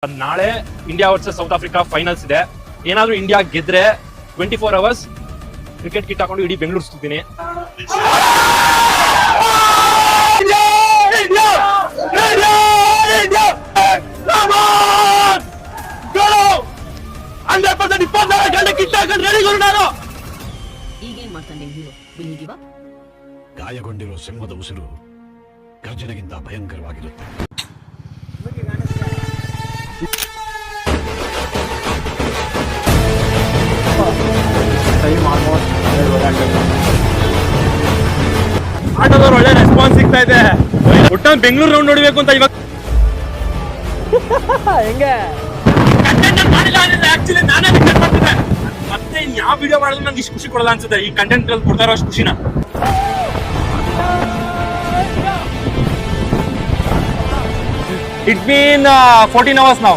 ನಾಳೆ India versus south Africa finals ಇದೆ. ಏನಾದ್ರೂ ಇಂಡಿಯಾ ಗೆದ್ರೆ 24 hours ಕ್ರಿಕೆಟ್ ಕಿಟ್ ಹಾಕೊಂಡು ಇಡೀ ಬೆಂಗಳೂರು ಸುತ್ತೀನಿ. ಗಾಯಗೊಂಡಿರೋ ಸಿಂಹದ ಉಸಿರು ಗರ್ಜನೆಗಿಂತ ಭಯಂಕರವಾಗಿರುತ್ತೆ. ಆಟದವ್ರು ಒಳ್ಳೆ ರೆಸ್ಪಾನ್ಸ್ ಸಿಗ್ತಾ ಇದೆ. ಒಟ್ಟಲ್ಲಿ ಬೆಂಗಳೂರು ರೌಂಡ್ ನೋಡ್ಬೇಕು ಅಂತ ಇವಾಗ ಹೆಂಗೆ ಕಂಟೆಂಟ್ ಮಾಡಿಲ್ಲ ಅಂದ್ರೆ ಆಕ್ಚುಲಿ ನಾನೇ ರಿಕ್ವೆಸ್ಟ್ ಮಾಡ್ತಿದ್ದೆ. ಮತ್ತೆ ಯಾವ ವಿಡಿಯೋ ಮಾಡಿದ್ರು ನಂಗೆ ಇಷ್ಟು ಖುಷಿ ಕೊಡಲ್ಲ ಅನ್ಸುತ್ತೆ. ಈ ಕಂಟೆಂಟ್ ಅಲ್ಲಿ ಕೊಡ್ತಾ ಇರೋ ಅಷ್ಟು ಖುಷಿನ. It's been 14 hours now.